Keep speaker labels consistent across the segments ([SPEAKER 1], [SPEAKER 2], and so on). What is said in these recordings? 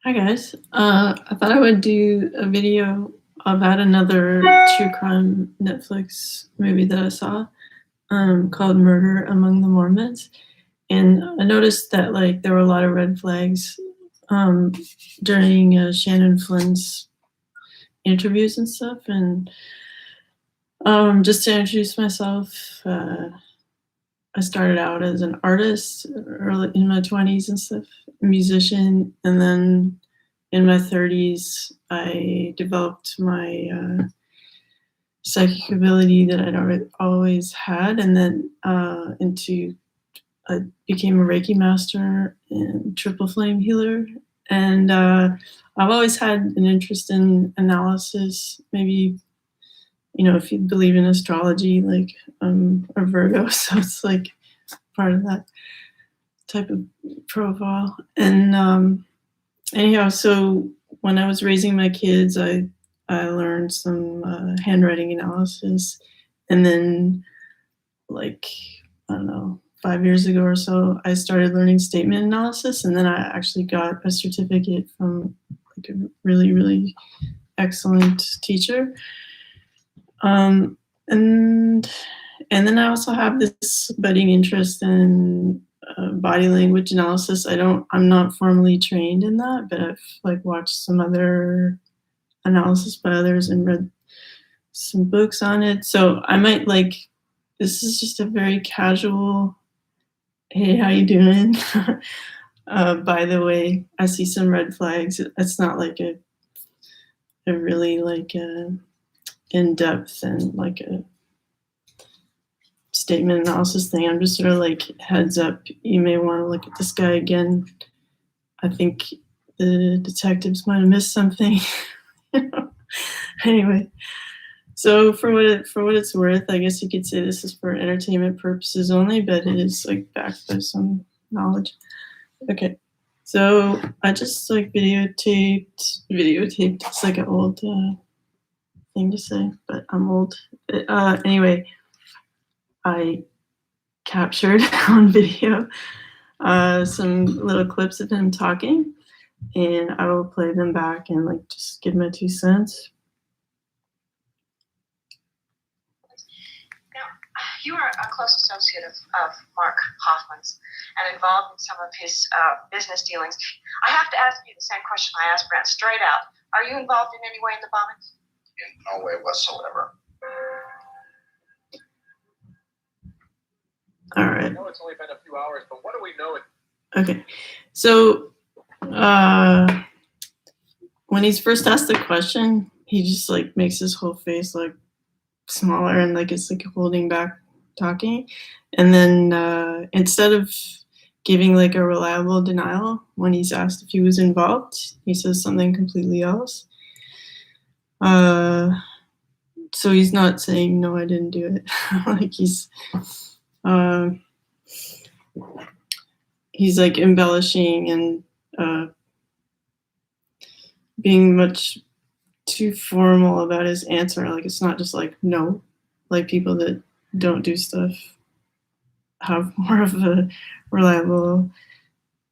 [SPEAKER 1] Hi guys. I thought I would do a video about another true crime Netflix movie that I saw called Murder Among the Mormons. And I noticed that like there were a lot of red flags um, during Shannon Flynn's interviews and stuff. And just to introduce myself, I started out as an artist early in my 20s and stuff, a musician, and then in my 30s, I developed my psychic ability that I'd always had, and then I became a Reiki master and triple flame healer. And I've always had an interest in analysis. Maybe, if you believe in astrology, like I'm a Virgo, so it's like part of that type of profile. And anyhow, so when I was raising my kids, I learned some handwriting analysis, and then like I don't know, 5 years ago or so, I started learning statement analysis, and then I actually got a certificate from like a really really excellent teacher. And then I also have this budding interest in body language analysis. I'm not formally trained in that, but I've like watched some other analysis by others and read some books on it. So I might like, this is just a very casual, hey, how you doing? By the way, I see some red flags. It's not like a really like in depth and like a statement analysis thing. I'm just sort of like, heads up, you may want to look at this guy again. I think the detectives might have missed something. Anyway, so for what it's worth, I guess you could say this is for entertainment purposes only, but it is like backed by some knowledge. Okay, so I just like videotaped. It's like an old thing to say, but I'm old. Anyway, I captured on video some little clips of him talking, and I will play them back and like just give my 2 cents.
[SPEAKER 2] Now, you are a close associate of Mark Hoffman's and involved in some of his business dealings. I have to ask you the same question I asked Brent straight out. Are you involved in any way in the bombing?
[SPEAKER 3] In no way whatsoever.
[SPEAKER 1] All right.
[SPEAKER 4] I know it's only been a few hours, but what do we know?
[SPEAKER 1] Okay, so when he's first asked the question, he just like makes his whole face like smaller and like it's like holding back talking, and then instead of giving like a reliable denial when he's asked if he was involved, he says something completely else. So he's not saying no, I didn't do it. Like he's like embellishing and being much too formal about his answer. Like it's not just like no, like people that don't do stuff have more of a reliable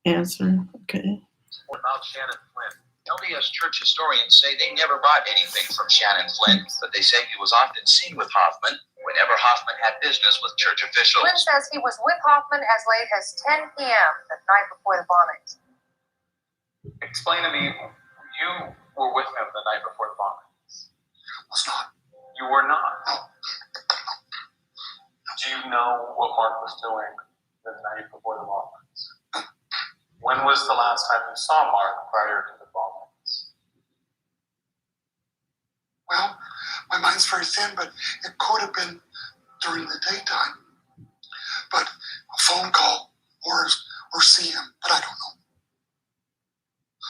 [SPEAKER 1] answer. Okay.
[SPEAKER 3] What about Shannon Flynn? LDS church historians say they never bought anything from Shannon Flynn, but they say he was often seen with Hoffman whenever Hoffman had business with church officials.
[SPEAKER 2] Flynn says he was with Hoffman as late as 10 p.m. the night before the bombings.
[SPEAKER 4] Explain to me, you were with him the night before the bombings.
[SPEAKER 3] Was not.
[SPEAKER 4] You were not.
[SPEAKER 3] No.
[SPEAKER 4] Do you know what Mark was doing the night before the bombings? When was the last time you saw Mark prior to the bombings?
[SPEAKER 5] Well, my mind's very thin, but it could have been during the daytime. But a phone call or see him, but I don't know.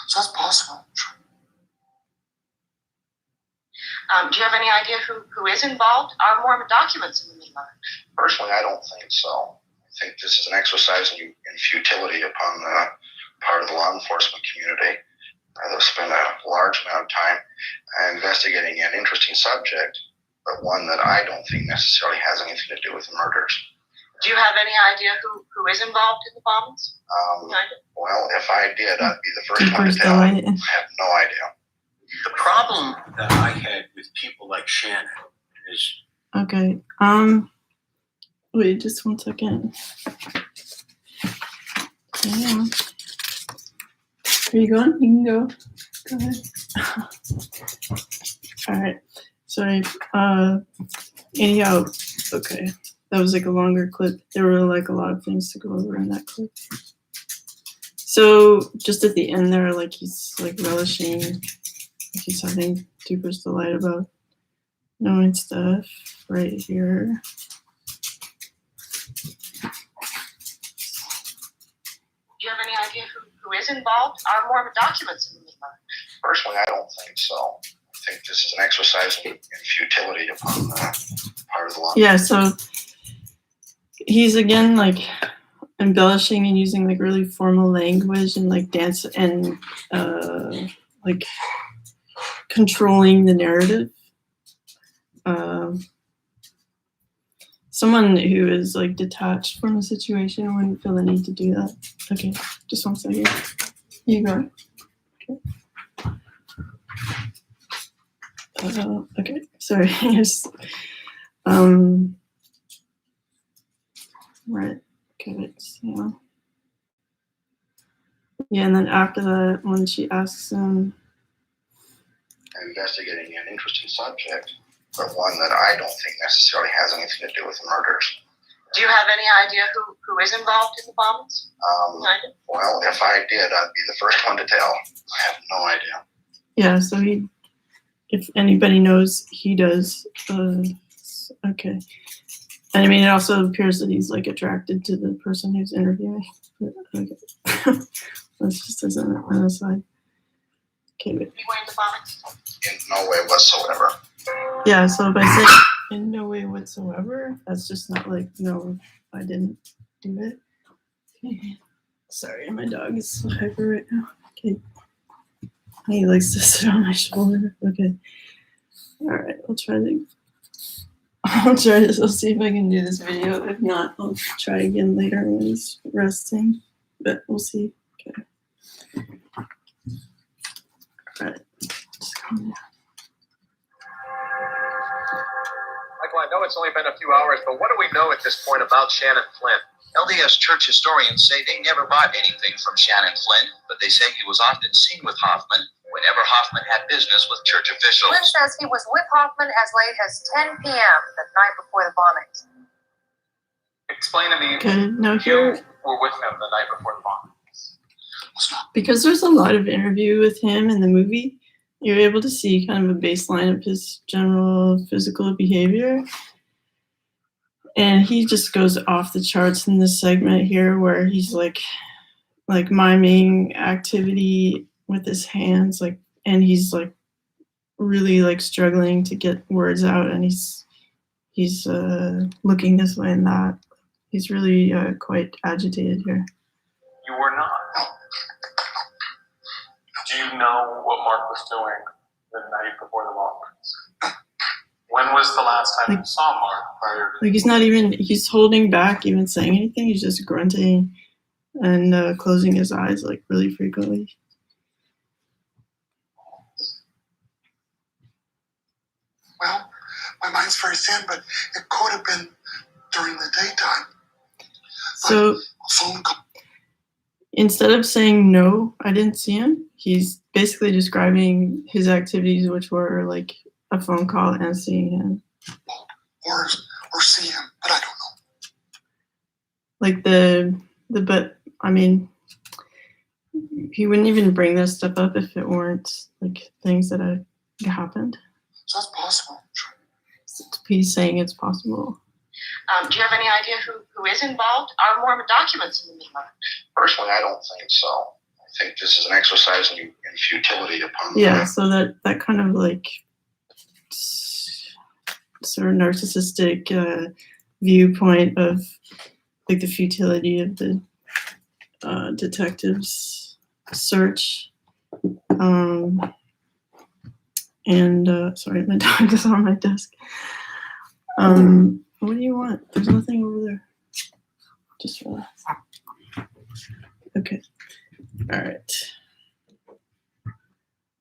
[SPEAKER 5] So that's possible. Sure.
[SPEAKER 2] Do you have any idea who is involved? Are Mormon documents in the meantime?
[SPEAKER 3] Personally, I don't think so. I think this is an exercise in futility upon the part of the law enforcement community. They've spent a large amount of time investigating an interesting subject, but one that I don't think necessarily has anything to do with the murders.
[SPEAKER 2] Do you have any idea who is involved in the bombings?
[SPEAKER 3] Well, if I did, I'd be the first one to
[SPEAKER 1] Keeper's
[SPEAKER 3] tell. I
[SPEAKER 1] Delight.
[SPEAKER 3] have no idea.
[SPEAKER 6] The problem that I had with people like Shannon is
[SPEAKER 1] Okay. Wait, just 1 second. Yeah. Are you going? You can go. Go ahead. All right. Sorry. Anyhow, okay. That was like a longer clip. There were like a lot of things to go over in that clip. So just at the end there, like he's like relishing, like he's having Keeper's Delight about knowing stuff right here.
[SPEAKER 2] Do you have any idea who is involved? Are Mormon documents in the meeting?
[SPEAKER 3] Personally, I don't think so. I think this is an exercise in futility upon the part of the law.
[SPEAKER 1] Yeah, so he's again like embellishing and using like really formal language and like dance and like controlling the narrative. Someone who is like detached from a situation wouldn't feel the need to do that. Okay, just 1 second. You go. Okay. Okay, sorry. Yes. Right. Okay. So. Yeah, and then after that, when she asks him,
[SPEAKER 3] Investigating an interesting subject, but one that I don't think necessarily has anything to do with the murders.
[SPEAKER 2] Do you have any idea who is involved in the bombings?
[SPEAKER 3] Well, if I did, I'd be the first one to tell. I have no idea.
[SPEAKER 1] yeah, so he, if anybody knows, he does. Okay. And I mean, it also appears that he's like attracted to the person who's interviewing. Okay. That's just as an aside. Okay, wait.
[SPEAKER 2] Anyway in the bombings?
[SPEAKER 3] In no way whatsoever.
[SPEAKER 1] Yeah, so by saying in no way whatsoever, that's just not like, no, I didn't do it. Okay. Sorry, my dog is so hyper right now. Okay. He likes to sit on my shoulder. Okay. All right, I'll try this. I'll see if I can do this video. If not, I'll try again later when he's resting. But we'll see. Okay. All right. Just calm down.
[SPEAKER 7] Michael, I know it's only been a few hours, but what do we know at this point about Shannon Flynn?
[SPEAKER 8] LDS church historians say they never bought anything from Shannon Flynn, but they say he was often seen with Hoffman whenever Hoffman had business with church officials.
[SPEAKER 9] Flynn says he was with Hoffman as late as 10 p.m. the night before the bombings.
[SPEAKER 4] Explain to me,
[SPEAKER 1] Okay, now here,
[SPEAKER 4] you were with him the night before the bombings.
[SPEAKER 1] because there's a lot of interview with him in the movie, you're able to see kind of a baseline of his general physical behavior. And he just goes off the charts in this segment here where he's like miming activity with his hands, like, and he's like really like struggling to get words out, and he's looking this way and that. He's really quite agitated here.
[SPEAKER 4] You were not. Do you know what Mark was doing the night before the bombings? When was the last time you saw Mark prior to?
[SPEAKER 1] Like he's holding back even saying anything. He's just grunting and closing his eyes like really frequently.
[SPEAKER 5] Well, my mind's very thin, but it could have been during the daytime.
[SPEAKER 1] So
[SPEAKER 5] A phone call.
[SPEAKER 1] instead of saying no, I didn't see him, he's basically describing his activities, which were like a phone call and seeing him.
[SPEAKER 5] Or see him, but I don't know.
[SPEAKER 1] Like but I mean, he wouldn't even bring this stuff up if it weren't like things that had happened.
[SPEAKER 5] So that's possible. Sure.
[SPEAKER 1] He's saying it's possible.
[SPEAKER 2] Do you have any idea who is involved? Are Mormon documents in the meeting?
[SPEAKER 3] Personally, I don't think so. I think this is an exercise in futility upon
[SPEAKER 1] Yeah, so that kind of like sort of narcissistic viewpoint of like the futility of the detective's search. Sorry, my dog is on my desk. What do you want? There's nothing over there. Just relax. Okay. All right.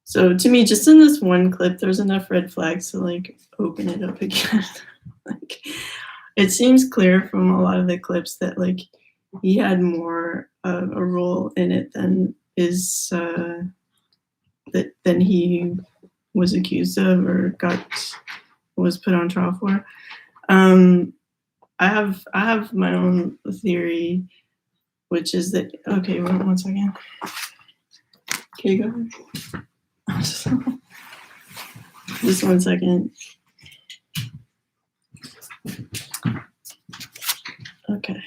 [SPEAKER 1] So to me, just in this one clip, there's enough red flags to like open it up again. Like, it seems clear from a lot of the clips that like he had more of a role in it than than he was accused of or was put on trial for. I have my own theory, which is that okay. Wait, one second. Okay, go ahead. Just 1 second. Okay.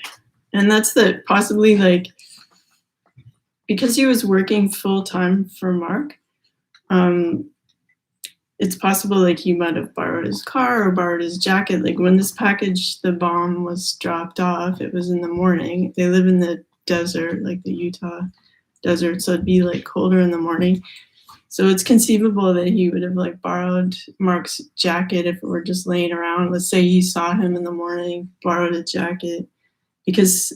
[SPEAKER 1] And that's that possibly like because he was working full time for Mark, it's possible like he might have borrowed his car or borrowed his jacket. Like when this package, the bomb was dropped off, it was in the morning. They live in the desert, like the Utah desert, so it'd be like colder in the morning. So it's conceivable that he would have like borrowed Mark's jacket if it were just laying around. Let's say he saw him in the morning, borrowed a jacket, because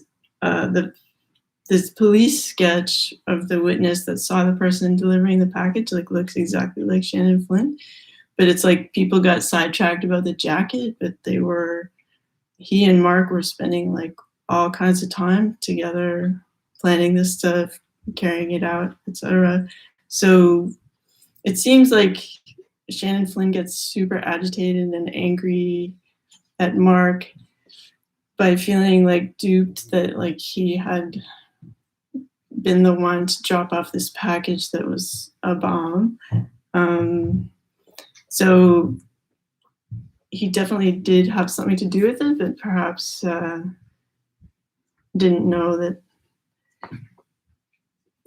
[SPEAKER 1] this police sketch of the witness that saw the person delivering the package like looks exactly like Shannon Flynn, but it's like people got sidetracked about the jacket, but he and Mark were spending like all kinds of time together planning this stuff, carrying it out, etc. So it seems like Shannon Flynn gets super agitated and angry at Mark by feeling like duped that like he had been the one to drop off this package that was a bomb. So he definitely did have something to do with it, but perhaps didn't know that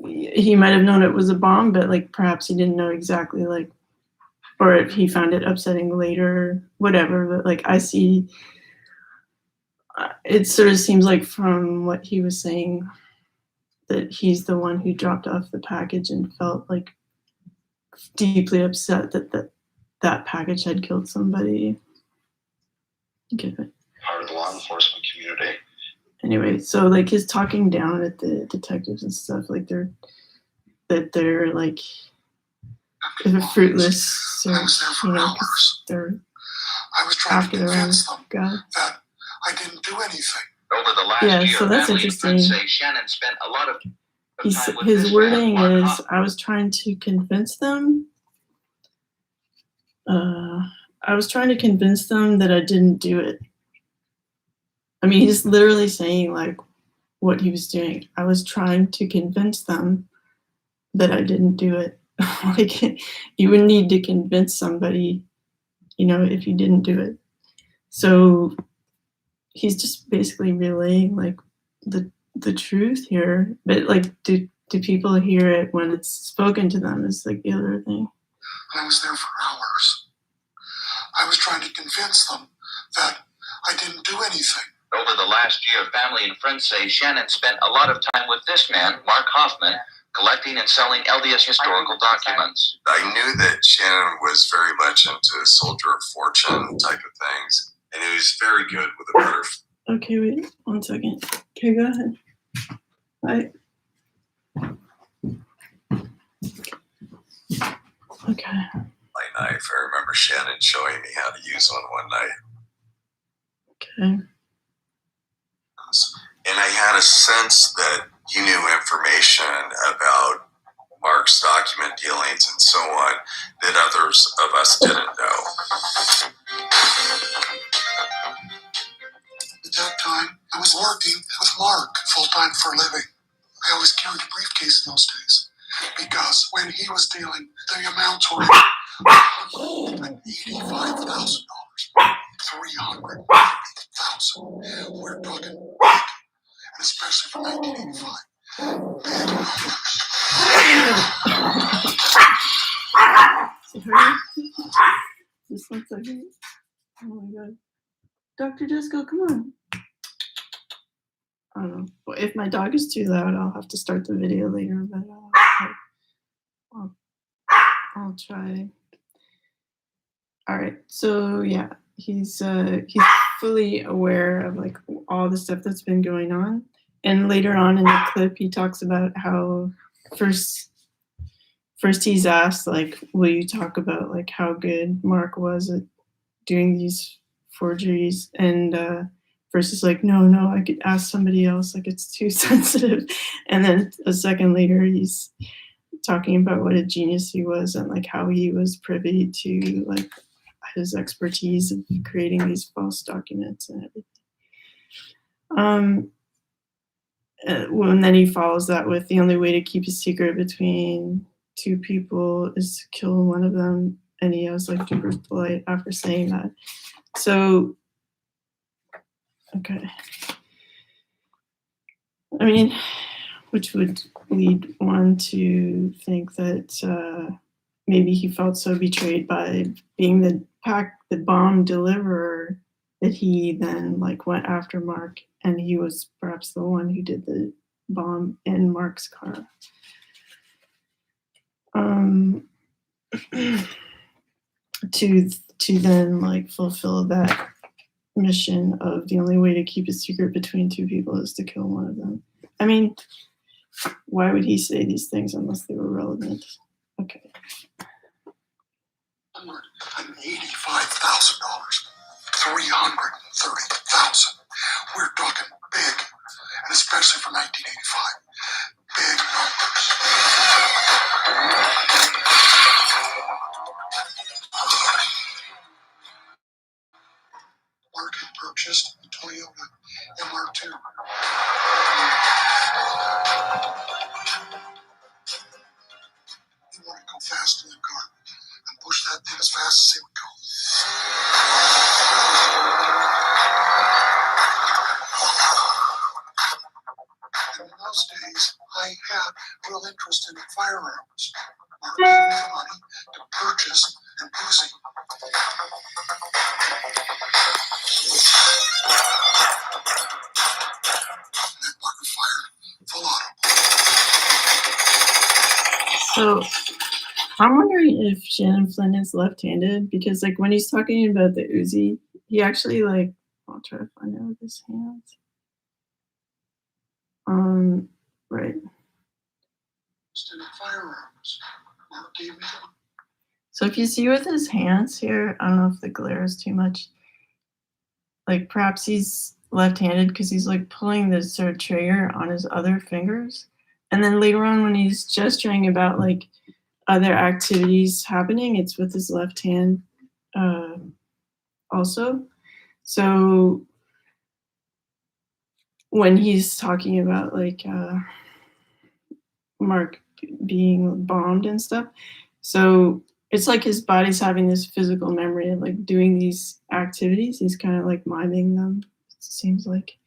[SPEAKER 1] he might have known it was a bomb, but like perhaps he didn't know exactly like, or if he found it upsetting later, whatever. But like I see, it sort of seems like from what he was saying that he's the one who dropped off the package and felt like deeply upset that package had killed somebody. Okay.
[SPEAKER 3] Part of the law enforcement community.
[SPEAKER 1] Anyway, so like his talking down at the detectives and stuff, like they're like fruitless search, you know, because they're
[SPEAKER 5] I was trying
[SPEAKER 1] after
[SPEAKER 5] to
[SPEAKER 1] their own
[SPEAKER 5] convince them
[SPEAKER 1] God.
[SPEAKER 5] that I didn't do anything.
[SPEAKER 8] Over the last
[SPEAKER 1] Yeah,
[SPEAKER 8] year,
[SPEAKER 1] so that's
[SPEAKER 8] family and friends
[SPEAKER 1] interesting.
[SPEAKER 8] say Shannon spent a lot of time with
[SPEAKER 1] His
[SPEAKER 8] this
[SPEAKER 1] wording
[SPEAKER 8] man, Mark
[SPEAKER 1] is,
[SPEAKER 8] Hoffman.
[SPEAKER 1] I was trying to convince them that I didn't do it. I mean, he's literally saying like what he was doing. I was trying to convince them that I didn't do it. Like you would need to convince somebody, you know, if you didn't do it. So he's just basically relaying like the truth here. But like do people hear it when it's spoken to them is like the other thing.
[SPEAKER 5] I was there for hours. I was trying to convince them that I didn't do anything.
[SPEAKER 8] Over the last year, family and friends say Shannon spent a lot of time with this man, Mark Hoffman, collecting and selling LDS historical documents.
[SPEAKER 10] I knew that Shannon was very much into soldier of fortune type of things, and he was very good with a butterfly.
[SPEAKER 1] Okay, wait 1 second. Okay, go ahead. Bye. Okay.
[SPEAKER 10] Knife. I remember Shannon showing me how to use one night.
[SPEAKER 1] Okay.
[SPEAKER 10] And I had a sense that he knew information about Mark's document dealings and so on that others of us didn't know.
[SPEAKER 5] At that time, I was working with Mark full-time for a living. I always carried a briefcase in those days because when he was dealing, the amounts were $185,000, $350,000. We're talking big, and especially for 1985. Big numbers.
[SPEAKER 1] Just 1 second. Oh my god. Dr. Disco, come on. I don't know. Well, if my dog is too loud, I'll have to start the video later, but I'll try. All right. So yeah, he's fully aware of like all the stuff that's been going on. And later on in the clip, he talks about how first he's asked like, will you talk about like how good Mark was at doing these forgeries? And first is like, no, I could ask somebody else, like it's too sensitive. And then a second later, he's talking about what a genius he was and like how he was privy to like his expertise of creating these false documents and everything. And then he follows that with the only way to keep a secret between two people is to kill one of them, and he has like super polite after saying that. So, okay. I mean, which would lead one to think that maybe he felt so betrayed by being the bomb deliverer that he then like went after Mark, and he was perhaps the one who did the bomb in Mark's car. To then like fulfill that mission of the only way to keep a secret between two people is to kill one of them. I mean, why would he say these things unless they were relevant? Okay.
[SPEAKER 5] $85,000, $330,000. We're talking big, and especially for 1985, big numbers. Mark had purchased a Toyota MR2. He wanted to go fast in the car and push that thing as fast as it would go. And in those days, I had real interest in firearms. Mark gave me the money to purchase an Uzi. And that Mark fired full auto.
[SPEAKER 1] So I'm wondering if Shannon Flynn is left-handed, because like when he's talking about the Uzi, he actually like, I'll try to find out with his hands. Right.
[SPEAKER 5] Instead of firearms, Mark gave me the money.
[SPEAKER 1] So if you see with his hands here, I don't know if the glare is too much. Like perhaps he's left-handed because he's like pulling the sort of trigger on his other fingers. And then later on when he's gesturing about like other activities happening, it's with his left hand also. So when he's talking about like Mark being bombed and stuff, so it's like his body's having this physical memory of like doing these activities. He's kind of like miming them, it seems like.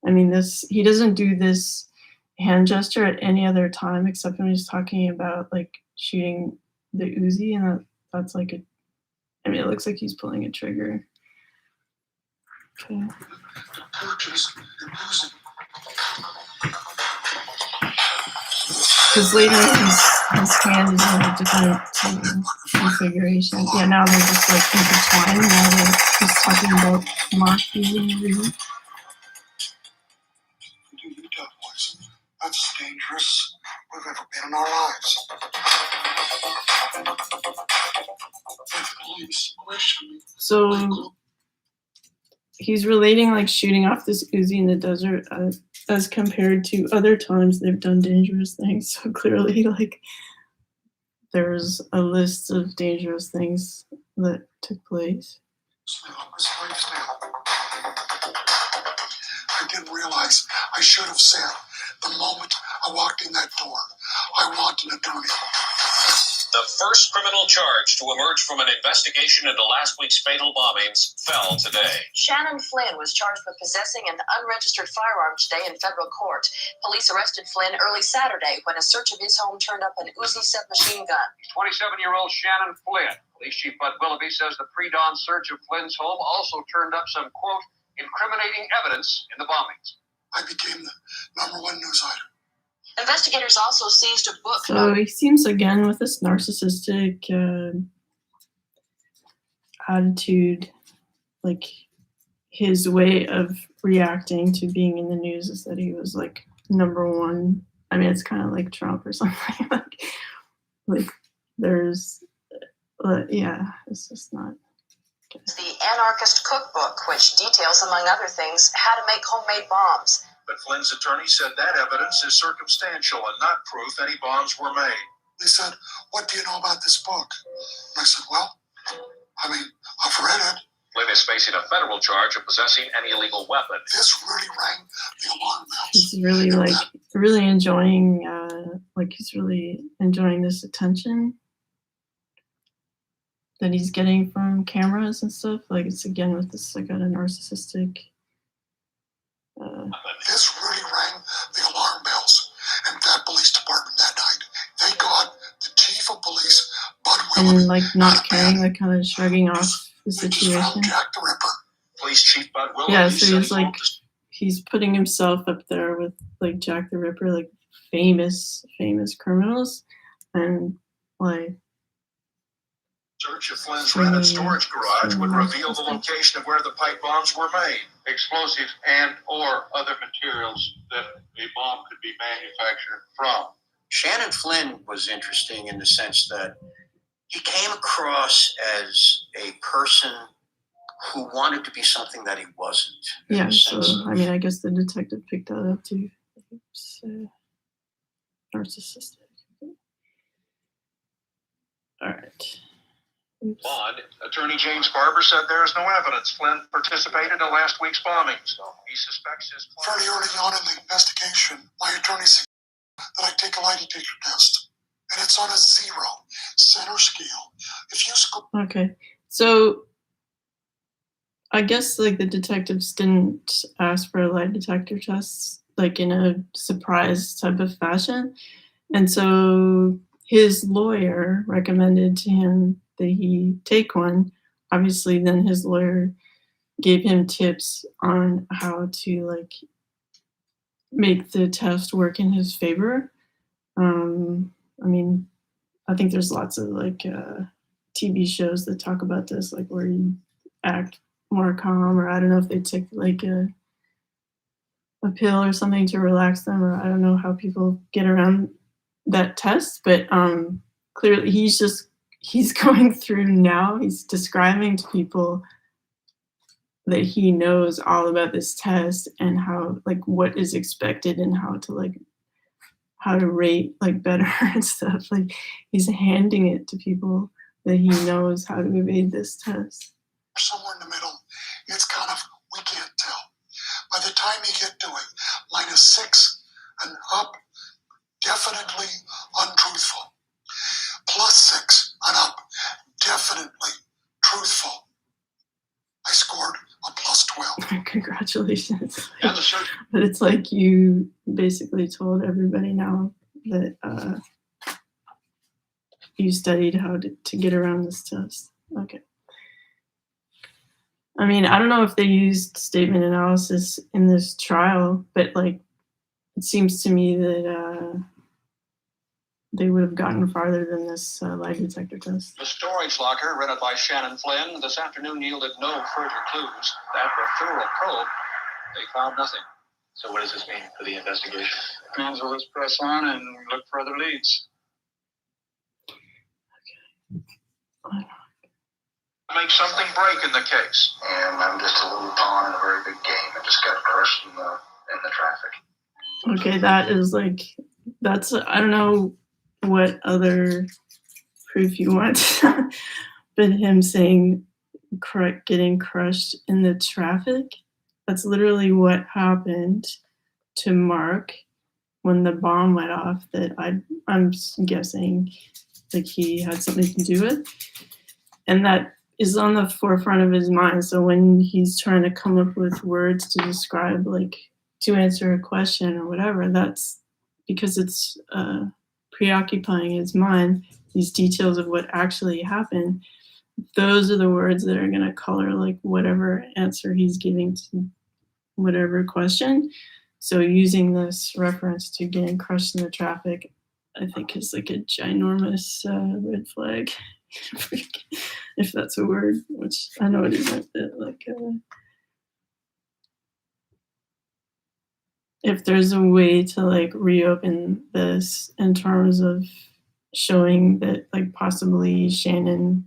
[SPEAKER 1] I mean, he doesn't do this hand gesture at any other time except when he's talking about like shooting the Uzi, and that's like it looks like he's pulling a trigger. Okay.
[SPEAKER 5] Purchase an Uzi.
[SPEAKER 1] Because later his hand is in a different configuration. Yeah, now they're just like intertwined. Now he's talking about Mark using the Uzi.
[SPEAKER 5] You Utah boys, that's as dangerous we've ever been in our lives. If the police question me,
[SPEAKER 1] So he's relating like shooting off this Uzi in the desert as compared to other times they've done dangerous things. So clearly, like, there's a list of dangerous things that took place.
[SPEAKER 5] I didn't realize I should have said the moment I walked in that door, I want an attorney.
[SPEAKER 8] The first criminal charge to emerge from an investigation into last week's fatal bombings fell today.
[SPEAKER 9] Shannon Flynn was charged with possessing an unregistered firearm today in federal court. Police arrested Flynn early Saturday when a search of his home turned up an Uzi submachine gun.
[SPEAKER 7] 27-year-old Shannon Flynn. Police Chief Bud Willoughby says the pre-dawn search of Flynn's home also turned up some, quote, incriminating evidence in the bombings.
[SPEAKER 5] I became the #1 news item.
[SPEAKER 9] Investigators also seized a book.
[SPEAKER 1] So he seems again with this narcissistic attitude, like his way of reacting to being in the news is that he was like number one. I mean, it's kind of like Trump or something. like there's, yeah, it's just not.
[SPEAKER 9] The Anarchist Cookbook, which details, among other things, how to make homemade bombs.
[SPEAKER 7] But Flynn's attorney said that evidence is circumstantial and not proof any bombs were made.
[SPEAKER 5] They said, "What do you know about this book?" And I said, "Well, I mean, I've read it."
[SPEAKER 7] Flynn is facing a federal charge of possessing an illegal weapon.
[SPEAKER 5] This really rang the alarm bells.
[SPEAKER 1] He's really really enjoying, he's really enjoying this attention that he's getting from cameras and stuff. Like, it's again with this like a narcissistic.
[SPEAKER 5] This really rang the alarm bells. And that police department that night, they got the chief of police, Bud Willoughby,
[SPEAKER 1] And like not caring, like kind of shrugging off the
[SPEAKER 5] they just
[SPEAKER 1] situation.
[SPEAKER 5] found Jack the Ripper.
[SPEAKER 7] Police Chief Bud Willoughby
[SPEAKER 1] Yeah, so
[SPEAKER 7] said
[SPEAKER 1] he's
[SPEAKER 7] he
[SPEAKER 1] like
[SPEAKER 7] hoped to
[SPEAKER 1] he's putting himself up there with like Jack the Ripper, like famous criminals, and like
[SPEAKER 7] search of Flynn's rented storage garage would reveal the
[SPEAKER 1] Interesting.
[SPEAKER 7] location of where the pipe bombs were made.
[SPEAKER 4] Explosives and or other materials that a bomb could be manufactured from.
[SPEAKER 6] Shannon Flynn was interesting in the sense that he came across as a person who wanted to be something that he wasn't. in
[SPEAKER 1] yeah.
[SPEAKER 6] the
[SPEAKER 1] So
[SPEAKER 6] sense of-
[SPEAKER 1] I mean, I guess the detective picked that up too. It's, narcissistic. All right. Oops.
[SPEAKER 7] Bond, Attorney James Barber said there is no evidence Flynn participated in last week's bombing, so he suspects his
[SPEAKER 5] Fairly early on in the investigation, my attorney suggested that I take a lie detector test. And it's on a 0 center scale. If you score
[SPEAKER 1] Okay. So I guess like the detectives didn't ask for a lie detector test like in a surprise type of fashion. And so his lawyer recommended to him that he take one. Obviously, then his lawyer gave him tips on how to like make the test work in his favor. I mean, I think there's lots of like TV shows that talk about this, like where you act more calm, or I don't know if they take like a pill or something to relax them, or I don't know how people get around that test, but clearly he's going through now, he's describing to people that he knows all about this test and how like what is expected and how to rate like better and stuff. Like he's handing it to people that he knows how to evade this test.
[SPEAKER 5] somewhere in the middle, it's kind of, we can't tell. By the time you get to it, -6 and up, definitely untruthful. +6 and up, definitely truthful. I scored a +12.
[SPEAKER 1] Congratulations.
[SPEAKER 7] and the search
[SPEAKER 1] But it's like you basically told everybody now that you studied how to get around this test. Okay. I mean, I don't know if they used statement analysis in this trial, but like it seems to me that they would have gotten farther than this lie detector test.
[SPEAKER 7] The storage locker rented by Shannon Flynn this afternoon yielded no further clues. After a thorough probe, they found nothing.
[SPEAKER 4] So what does this mean for the investigation? It means we'll just press on and look for other leads.
[SPEAKER 7] Make something break in the case.
[SPEAKER 3] And I'm just a little pawn in a very big game. I just got crushed in the traffic.
[SPEAKER 1] Okay, that is like, that's, I don't know what other proof you want, but him saying getting crushed in the traffic, that's literally what happened to Mark when the bomb went off that I'm guessing like he had something to do with. And that is on the forefront of his mind. So when he's trying to come up with words to describe, like to answer a question or whatever, that's because it's preoccupying his mind, these details of what actually happened. Those are the words that are going to color like whatever answer he's giving to whatever question. So using this reference to getting crushed in the traffic, I think is like a ginormous red flag. If that's a word, which I know it isn't, but like if there's a way to like reopen this in terms of showing that like possibly Shannon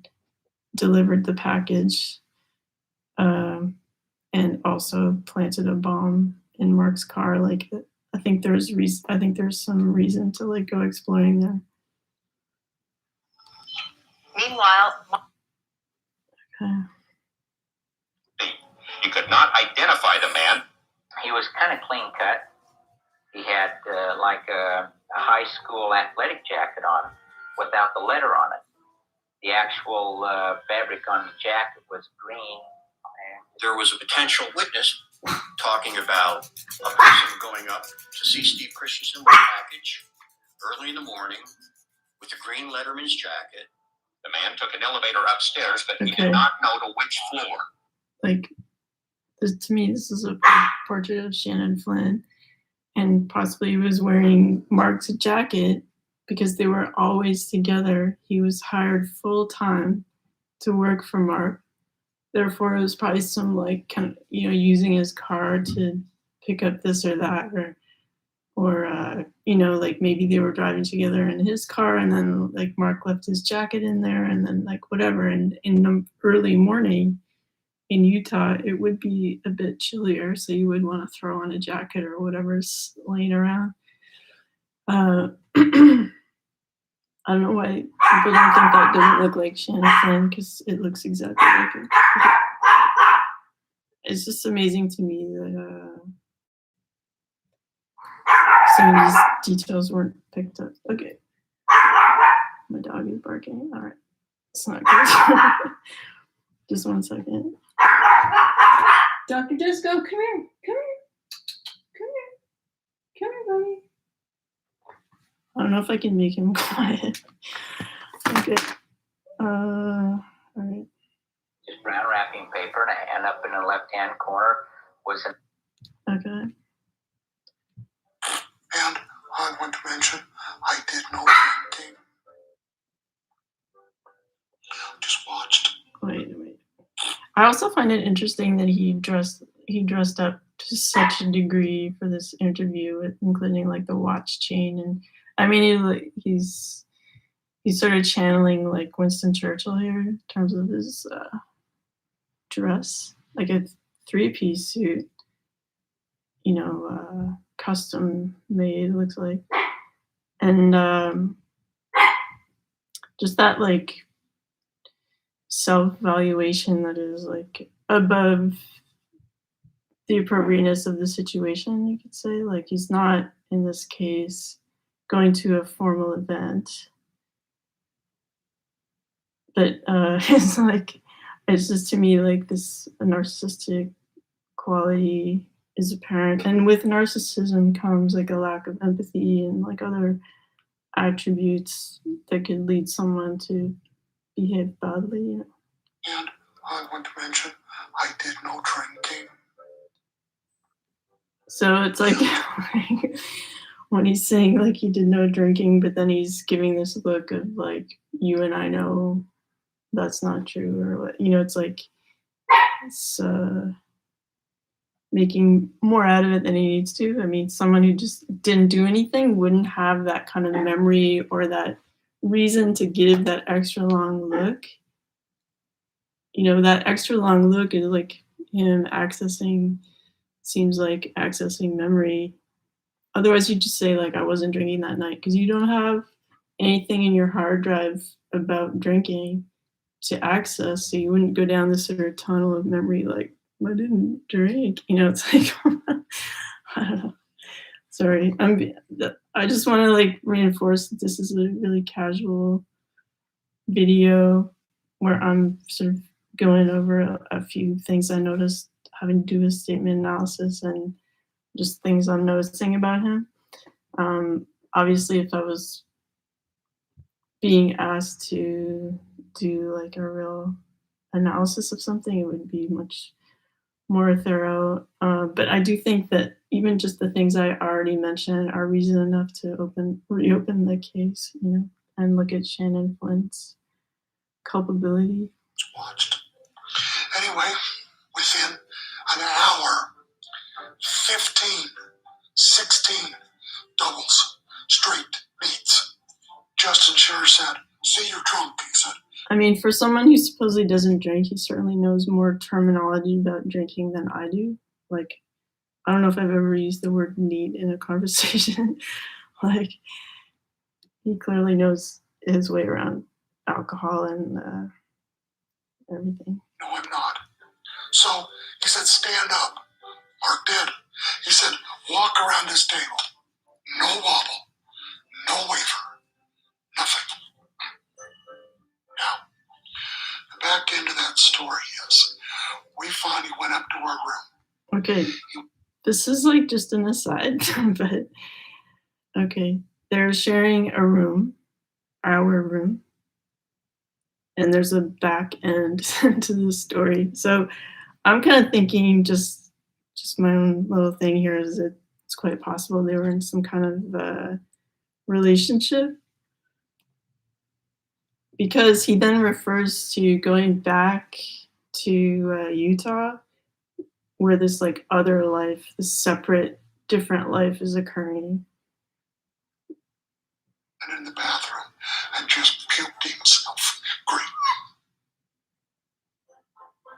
[SPEAKER 1] delivered the package and also planted a bomb in Mark's car. Like I think there's some reason to like go exploring there.
[SPEAKER 9] Meanwhile,
[SPEAKER 1] Okay.
[SPEAKER 8] You could not identify the man.
[SPEAKER 11] He was kind of clean cut. He had like a high school athletic jacket on without the letter on it. The actual fabric on the jacket was green.
[SPEAKER 6] There was a potential witness talking about a person going up to see Steve Christensen with a package early in the morning with a green Letterman's jacket.
[SPEAKER 8] The man took an elevator upstairs, but he
[SPEAKER 1] Okay.
[SPEAKER 8] did not know to which floor.
[SPEAKER 1] Like to me, this is a portrait of Shannon Flynn, and possibly he was wearing Mark's jacket because they were always together. He was hired full time to work for Mark. Therefore, it was probably some like kind of using his car to pick up this or that, or like maybe they were driving together in his car, and then like Mark left his jacket in there, and then like whatever. And in the early morning in Utah, it would be a bit chillier, so you would want to throw on a jacket or whatever's laying around. I don't know why people don't think that doesn't look like Shannon Flynn, because it looks exactly like him. It's just amazing to me that some of these details weren't picked up. Okay. My dog is barking. All right. It's not good. Just 1 second. Dr. Disco, come here. Come here. Come here. Come here, buddy. I don't know if I can make him quiet. Okay. All right.
[SPEAKER 11] Just brown wrapping paper, and up in the left-hand corner was a
[SPEAKER 1] Okay.
[SPEAKER 5] And I want to mention, I did no drinking. Just watched.
[SPEAKER 1] Wait. I also find it interesting that he dressed up to such a degree for this interview, including like the watch chain, and I mean he's sort of channeling like Winston Churchill here in terms of his dress, like a 3-piece suit, custom made, looks like, and just that like self-valuation that is like above the appropriateness of the situation, you could say. Like he's not in this case going to a formal event, but it's just to me like this narcissistic quality is apparent, and with narcissism comes like a lack of empathy and like other attributes that could lead someone to behave badly.
[SPEAKER 5] And I want to mention, I did no drinking.
[SPEAKER 1] So it's like when he's saying like he did no drinking, but then he's giving this look of like, you and I know that's not true, or what, it's like it's making more out of it than he needs to. I mean, someone who just didn't do anything wouldn't have that kind of memory or that reason to give that extra long look. That extra long look is like him seems like accessing memory. Otherwise, you just say like, I wasn't drinking that night, because you don't have anything in your hard drive about drinking to access, so you wouldn't go down this sort of tunnel of memory like, I didn't drink. It's like, I don't know. Sorry, I just want to like reinforce that this is a really casual video where I'm sort of going over a few things I noticed having to do with statement analysis and just things I'm noticing about him. Obviously, if I was being asked to do like a real analysis of something, it would be much more thorough. But I do think that even just the things I already mentioned are reason enough to reopen the case, and look at Shannon Flynn's culpability.
[SPEAKER 5] Watched. Anyway, within an hour, 15 16 doubles, straight beats. Justin Scherer said, "See, you're drunk," he said.
[SPEAKER 1] I mean, for someone who supposedly doesn't drink, he certainly knows more terminology about drinking than I do. Like, I don't know if I've ever used the word neat in a conversation. Like, he clearly knows his way around alcohol and everything.
[SPEAKER 5] "No, I'm not." So he said, "Stand up." Mark did. He said, "Walk around this table. No wobble, no waver, nothing." Now, the back end of that story is we finally went up to our room.
[SPEAKER 1] Okay, this is like just an aside, but okay. They're sharing a room, our room, and there's a back end to the story. So I'm kind of thinking just my own little thing here is that it's quite possible they were in some kind of relationship, because he then refers to going back to Utah, where this like other life, this separate, different life is occurring.
[SPEAKER 5] And in the bathroom and just puked himself. Great.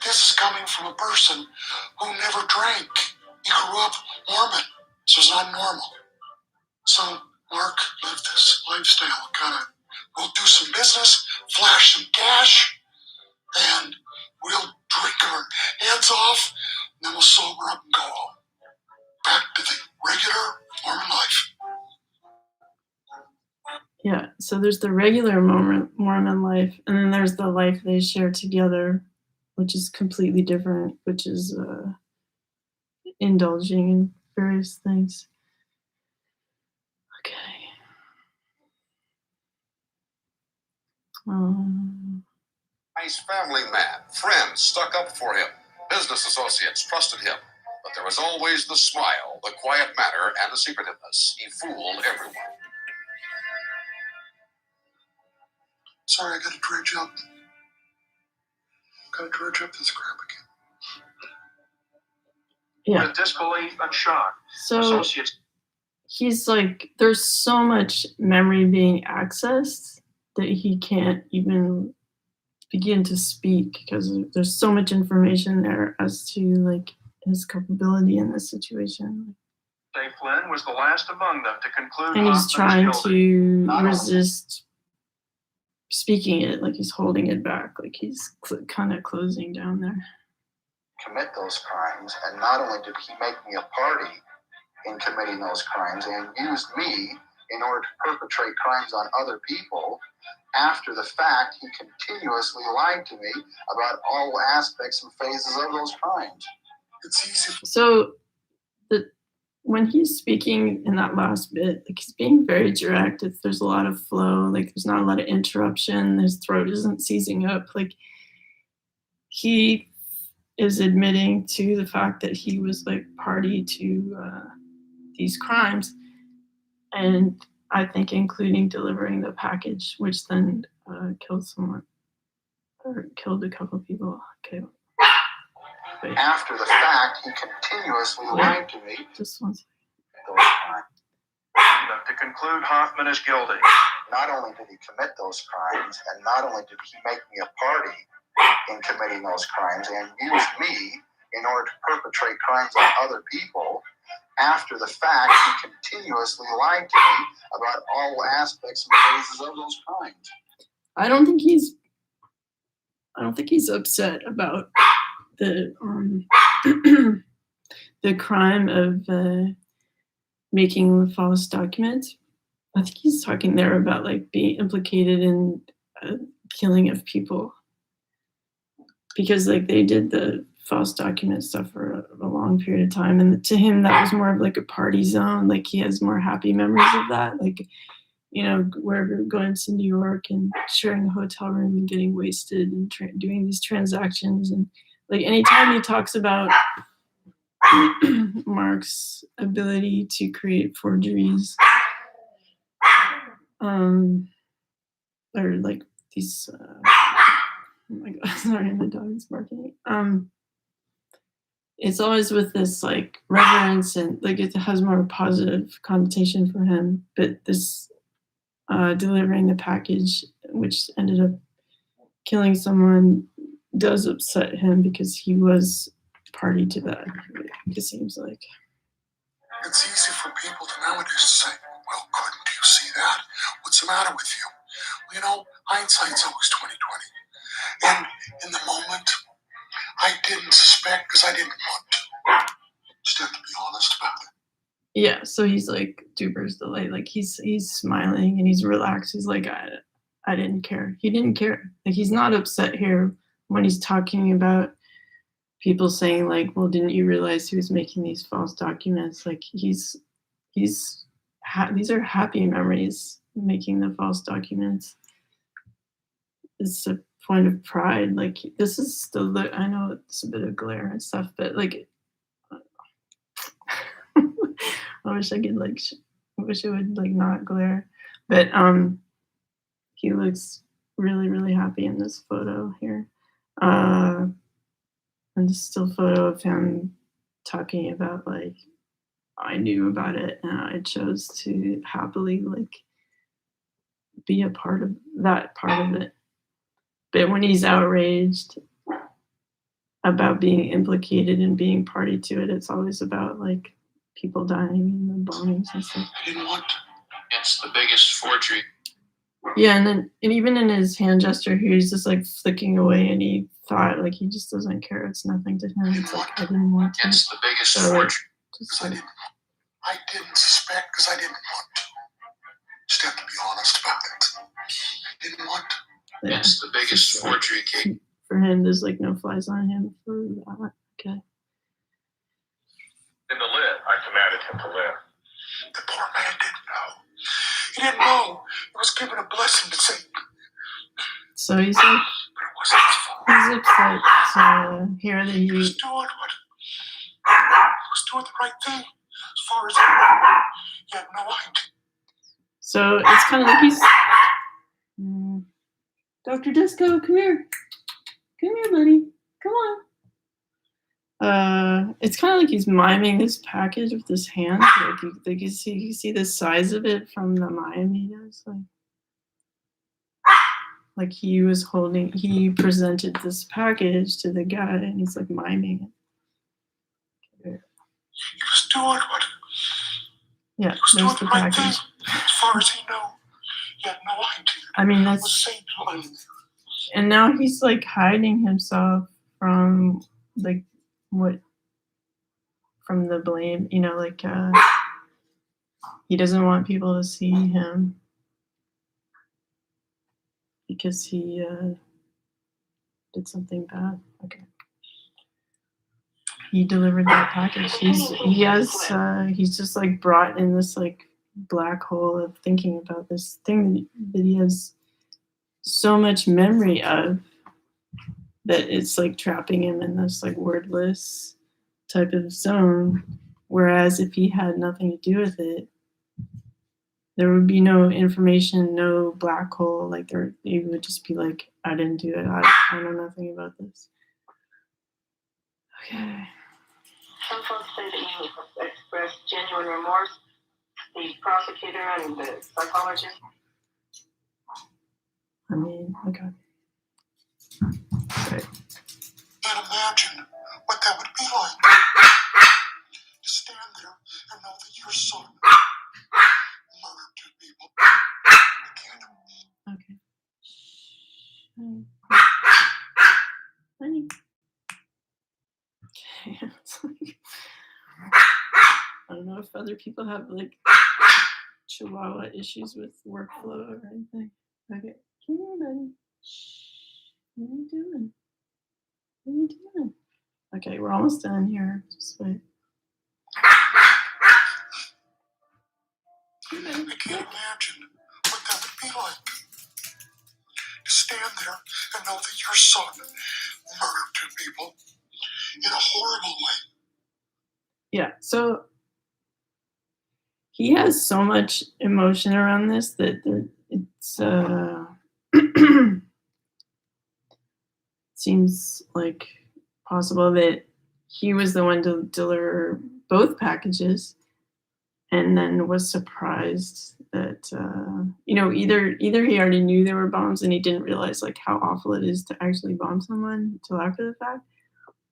[SPEAKER 5] This is coming from a person who never drank. He grew up Mormon. This was not normal. So Mark lived this lifestyle, kind of, we'll do some business, flash some cash, and we'll drink our heads off, and then we'll sober up and go home. Back to the regular Mormon life.
[SPEAKER 1] Yeah, so there's the regular Mormon life, and then there's the life they share together, which is completely different, which is indulging in various things. Okay.
[SPEAKER 7] Nice family man. Friends stuck up for him. Business associates trusted him. But there was always the smile, the quiet manner, and the secretiveness. He fooled everyone.
[SPEAKER 5] Sorry, I gotta dredge up this crap again.
[SPEAKER 1] Yeah.
[SPEAKER 7] With disbelief and shock,
[SPEAKER 1] So
[SPEAKER 7] associates.
[SPEAKER 1] he's like, there's so much memory being accessed that he can't even begin to speak because there's so much information there as to like his culpability in this situation.
[SPEAKER 7] Say Flynn was the last among them to conclude.
[SPEAKER 1] And he's trying to
[SPEAKER 3] Not
[SPEAKER 1] resist speaking it, like he's holding it back, like he's kind of closing down there.
[SPEAKER 3] Commit those crimes, and not only did he make me a party in committing those crimes and used me in order to perpetrate crimes on other people, after the fact, he continuously lied to me about all aspects and phases of those crimes.
[SPEAKER 5] It's easy.
[SPEAKER 1] So when he's speaking in that last bit, like he's being very direct. There's a lot of flow, like there's not a lot of interruption. His throat isn't seizing up. Like he is admitting to the fact that he was like party to these crimes, and I think including delivering the package, which then killed someone or killed a couple of people. Okay. Wait.
[SPEAKER 3] After the fact, he continuously lied to me.
[SPEAKER 1] Just one second.
[SPEAKER 3] Those crimes.
[SPEAKER 7] To conclude, Hoffman is guilty.
[SPEAKER 3] Not only did he commit those crimes, and not only did he make me a party in committing those crimes and used me in order to perpetrate crimes on other people, after the fact, he continuously lied to me about all aspects and phases of those crimes.
[SPEAKER 1] I don't think he's upset about the the crime of making false documents. I think he's talking there about like being implicated in killing of people, because like they did the false document stuff for a long period of time, and to him that was more of like a party zone. Like he has more happy memories of that, like, you know, where we're going to New York and sharing a hotel room and getting wasted and doing these transactions. And like anytime he talks about Mark's ability to create forgeries, or like these oh my god, sorry, my dog is barking. it's always with this like reverence and like it has more positive connotation for him. But this delivering the package, which ended up killing someone, does upset him because he was party to that. It seems like.
[SPEAKER 5] It's easy for people to nowadays to say, well, couldn't you see that? What's the matter with you? You know, hindsight's always 20/20. And in the moment, I didn't suspect because I didn't want to. Just have to be honest about it.
[SPEAKER 1] Yeah, so he's like Duper's delight. Like he's smiling and he's relaxed. He's like, I didn't care. He didn't care. Like he's not upset here when he's talking about people saying like, well, didn't you realize he was making these false documents? Like these are happy memories, making the false documents. It's a point of pride. Like this is still I know it's a bit of glare and stuff, but like I wish I could like I wish it would like not glare. But he looks really, really happy in this photo here. And this still photo of him talking about like I knew about it and I chose to happily like be a part of that part of it. But when he's outraged about being implicated and being party to it, it's always about like people dying in the bombings and stuff.
[SPEAKER 5] I didn't want to.
[SPEAKER 8] It's the biggest forgery.
[SPEAKER 1] Yeah, and even in his hand gesture here, he's just like flicking away any thought. Like he just doesn't care. It's nothing to him. It's like I didn't want to.
[SPEAKER 8] It's the biggest
[SPEAKER 1] So,
[SPEAKER 8] forgery.
[SPEAKER 1] just
[SPEAKER 5] I
[SPEAKER 1] like,
[SPEAKER 5] didn't suspect because I didn't want to. Just have to be honest about it. I didn't want to.
[SPEAKER 1] yeah.
[SPEAKER 8] It's the biggest
[SPEAKER 1] Just,
[SPEAKER 8] forgery case.
[SPEAKER 1] For him, there's like no flies on him for that. Okay.
[SPEAKER 4] In the lid, I commanded him to live.
[SPEAKER 5] The poor man didn't know. He didn't know. He was given a blessing to say,
[SPEAKER 1] So he's like,
[SPEAKER 5] but it wasn't his fault.
[SPEAKER 1] he's upset to hear that
[SPEAKER 5] He was
[SPEAKER 1] he.
[SPEAKER 5] doing the right thing as far as he knew. He had no idea.
[SPEAKER 1] So it's kind of like he's. Dr. Disco, come here. Come here, buddy. Come on. It's kind of like he's miming this package with his hand. Like you see the size of it from the mime he does. Like he presented this package to the guy and he's like miming it.
[SPEAKER 5] He was doing what?
[SPEAKER 1] Yeah,
[SPEAKER 5] He was
[SPEAKER 1] there's
[SPEAKER 5] doing
[SPEAKER 1] the
[SPEAKER 5] the right thing
[SPEAKER 1] package.
[SPEAKER 5] as far as he knew. He had no idea.
[SPEAKER 1] I mean,
[SPEAKER 5] It was
[SPEAKER 1] that's.
[SPEAKER 5] Satan lying there.
[SPEAKER 1] And now he's like hiding himself from like what from the blame, you know, like he doesn't want people to see him because he did something bad. Okay. He delivered that package. He's just like brought in this like black hole of thinking about this thing that he has so much memory of that it's like trapping him in this like wordless type of zone. Whereas if he had nothing to do with it, there would be no information, no black hole. Like he would just be like, I didn't do it. I know nothing about this. Okay.
[SPEAKER 9] Some folks say that you expressed genuine remorse. The prosecutor and the psychologist.
[SPEAKER 1] I mean, okay. Right.
[SPEAKER 5] Can't imagine what that would be like. To stand there and know that your son murdered two people. I can't.
[SPEAKER 1] Okay. Honey. Okay. I don't know if other people have like Chihuahua issues with workflow or anything. Okay. Come here, buddy. What are you doing? What are you doing? Okay, we're almost done here. Just wait.
[SPEAKER 5] I can't imagine what that would be like. To stand there and know that your son murdered two people in a horrible way.
[SPEAKER 1] Yeah, so he has so much emotion around this that it's seems like possible that he was the one to deliver both packages, and then was surprised that either he already knew there were bombs and he didn't realize like how awful it is to actually bomb someone until after the fact,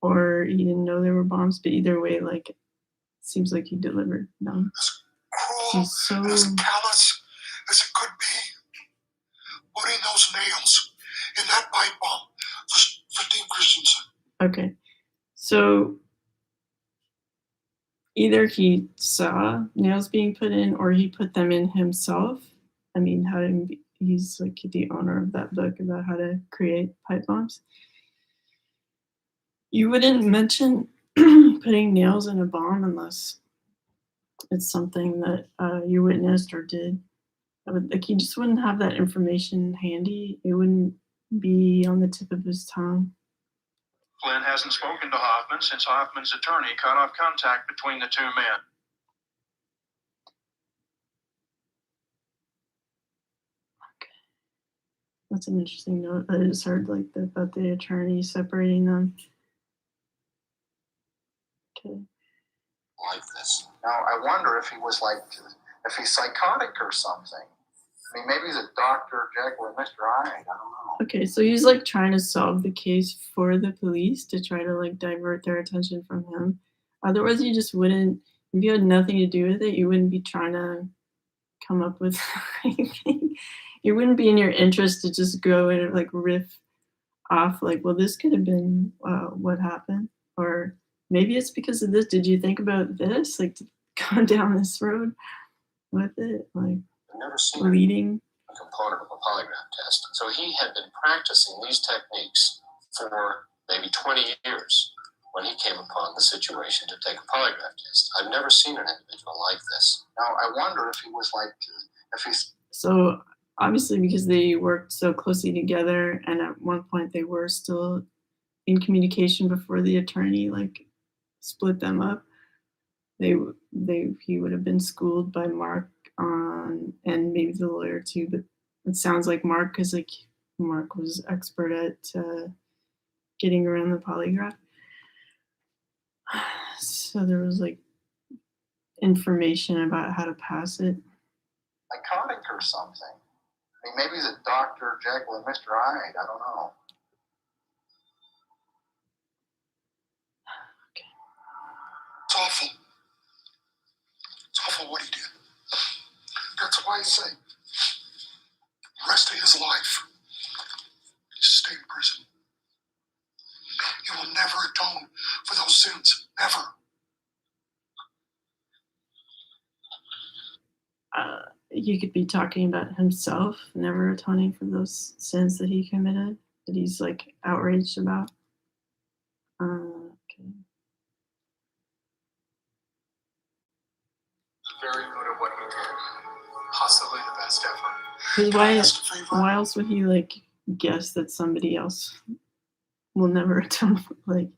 [SPEAKER 1] or he didn't know there were bombs. But either way, like, it seems like he delivered them.
[SPEAKER 5] Cruel, as callous as it could be. Putting those nails in that pipe bomb for Steve Christensen.
[SPEAKER 1] Okay, so either he saw nails being put in or he put them in himself. I mean, he's like the owner of that book about how to create pipe bombs. You wouldn't mention putting nails in a bomb unless it's something that you witnessed or did. He just wouldn't have that information handy. It wouldn't be on the tip of his tongue.
[SPEAKER 12] Flynn hasn't spoken to Hoffman since Hoffman's attorney cut off contact between the two men.
[SPEAKER 1] Okay. That's an interesting note. I just heard about the attorney separating them. Okay.
[SPEAKER 13] Like this. Now, I wonder if if he's psychotic or something. I mean, maybe he's a Dr. Jekyll and Mr. Hyde. I don't know.
[SPEAKER 1] Okay, so he's like trying to solve the case for the police to try to like divert their attention from him. Otherwise, you just wouldn't. If you had nothing to do with it, you wouldn't be trying to come up with anything. It wouldn't be in your interest to just go and like riff off like, well, this could have been what happened, or maybe it's because of this. Did you think about this? Like, to go down this road with it, like
[SPEAKER 13] I've never seen
[SPEAKER 1] leading
[SPEAKER 13] a component of a polygraph test. So he had been practicing these techniques for maybe 20 years when he came upon the situation to take a polygraph test. I've never seen an individual like this. Now, I wonder if he was if he's...
[SPEAKER 1] So obviously, because they worked so closely together, and at one point they were still in communication before the attorney like split them up. He would have been schooled by Mark and maybe the lawyer too, but it sounds like Mark, because like Mark was expert at getting around the polygraph. So there was like information about how to pass it.
[SPEAKER 13] Psychotic or something. I mean, maybe he's a Dr. Jekyll and Mr. Hyde. I don't know.
[SPEAKER 1] Okay.
[SPEAKER 5] It's awful. It's awful what he did. That's why I say the rest of his life, he should stay in prison. He will never atone for those sins. Never.
[SPEAKER 1] He could be talking about himself never atoning for those sins that he committed, that he's like outraged about. Okay.
[SPEAKER 13] Very good at what he did. Possibly the best ever.
[SPEAKER 1] Because why else would he like guess that somebody else will never atone? Like,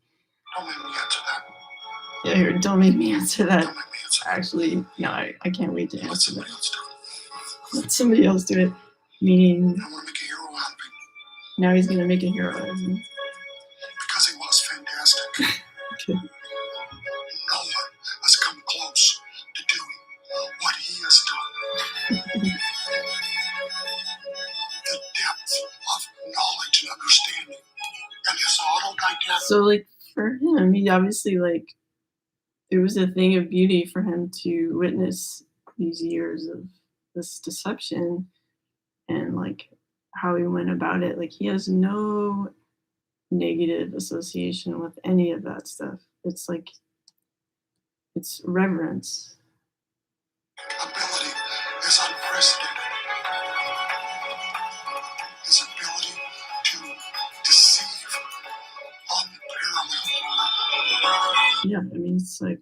[SPEAKER 5] don't make me answer that.
[SPEAKER 1] Yeah, don't make me answer that.
[SPEAKER 5] Don't make me answer that.
[SPEAKER 1] Actually, no, I can't wait to answer
[SPEAKER 5] Let
[SPEAKER 1] that.
[SPEAKER 5] somebody else do it.
[SPEAKER 1] Let somebody else do it. Meaning,
[SPEAKER 5] I want to make a hero out of him
[SPEAKER 1] now he's gonna make a hero out of him.
[SPEAKER 5] because he was fantastic.
[SPEAKER 1] Okay.
[SPEAKER 5] No one has come close to doing what he has done. The depth of knowledge and understanding and his autodidactic.
[SPEAKER 1] So, like, for him, he obviously, like, it was a thing of beauty for him to witness these years of this deception and, like, how he went about it. Like, he has no negative association with any of that stuff. It's like, it's reverence.
[SPEAKER 5] Ability is unprecedented. His ability to deceive unparalleled.
[SPEAKER 1] Yeah, I mean, it's like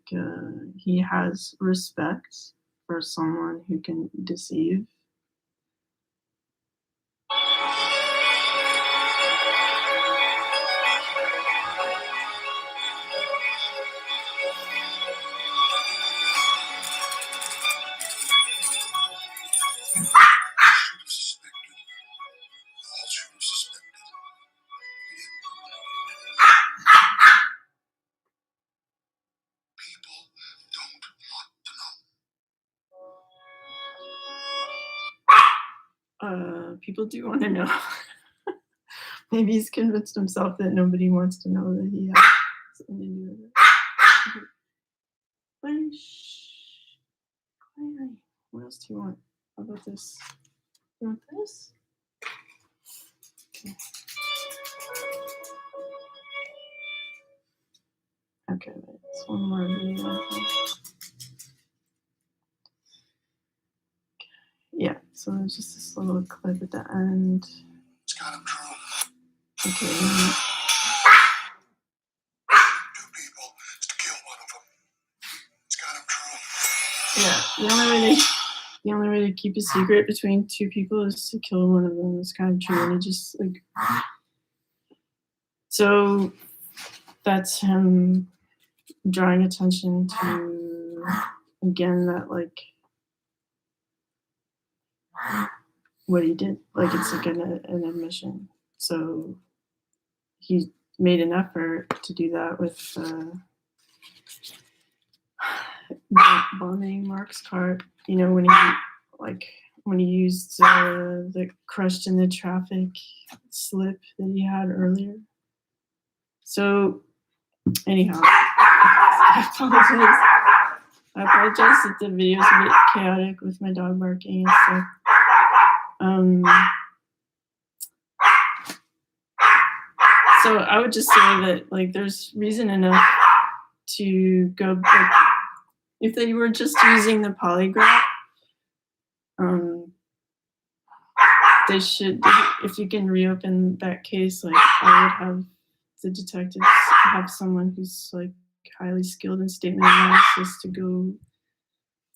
[SPEAKER 1] he has respect for someone who can deceive. people do want to know. Maybe he's convinced himself that nobody wants to know that he has something to do with it. But what else do you want? How about this? You want this? Okay, it's one more video. I think. Yeah, so there's just this little clip at the end.
[SPEAKER 5] It's got him true.
[SPEAKER 1] Okay.
[SPEAKER 5] 2 people is to kill one of them. It's got him true.
[SPEAKER 1] Yeah, the only way to keep a secret between 2 people is to kill one of them. It's kind of true, and it just like. So that's him drawing attention to again that like what he did. Like it's like an admission. So he made an effort to do that with bombing Mark's cart. You know, when he used the crushed in the traffic slip that he had earlier. So anyhow, I apologize that the video is a bit chaotic with my dog barking and stuff. So I would just say that like there's reason enough to go like, if they were just using the polygraph, they should, if you can reopen that case, like I would have the detectives have someone who's like highly skilled in statement analysis to go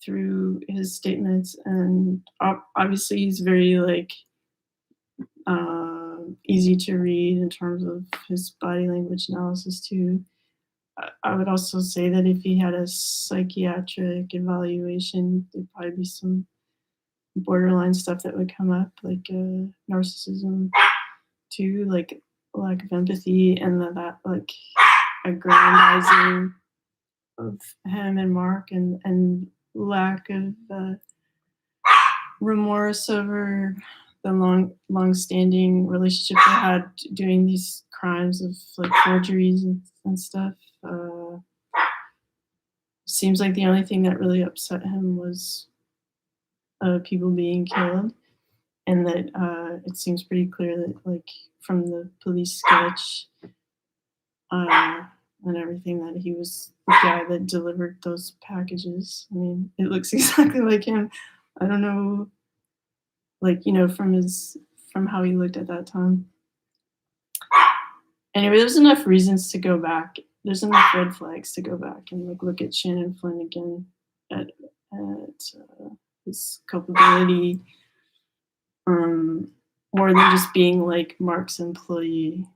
[SPEAKER 1] through his statements, and obviously he's very like easy to read in terms of his body language analysis too. I would also say that if he had a psychiatric evaluation, there'd probably be some borderline stuff that would come up, like narcissism too, like lack of empathy, and that like aggrandizing of him and Mark, and lack of remorse over the long-standing relationship they had doing these crimes of like forgeries and stuff. Seems like the only thing that really upset him was people being killed, and that it seems pretty clear that like from the police sketch and everything that he was the guy that delivered those packages. I mean, it looks exactly like him. I don't know, like, you know, from how he looked at that time. Anyway, there's enough reasons to go back. There's enough red flags to go back and like look at Shannon Flynn again at his culpability, more than just being like Mark's employee.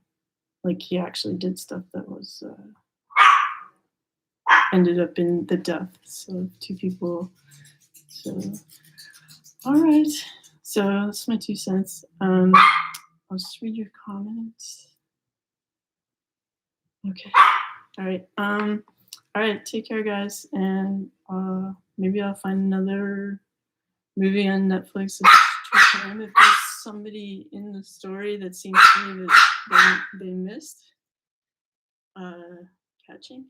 [SPEAKER 1] Like he actually did stuff that was ended up in the deaths of 2 people. So, all right. So that's my 2 cents. I'll just read your comments. Okay. All right. All right. Take care, guys, and maybe I'll find another movie on Netflix. If there's somebody in the story that seems to me that they missed catching,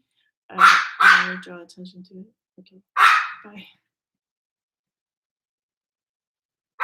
[SPEAKER 1] I'll draw attention to it. Okay. Bye.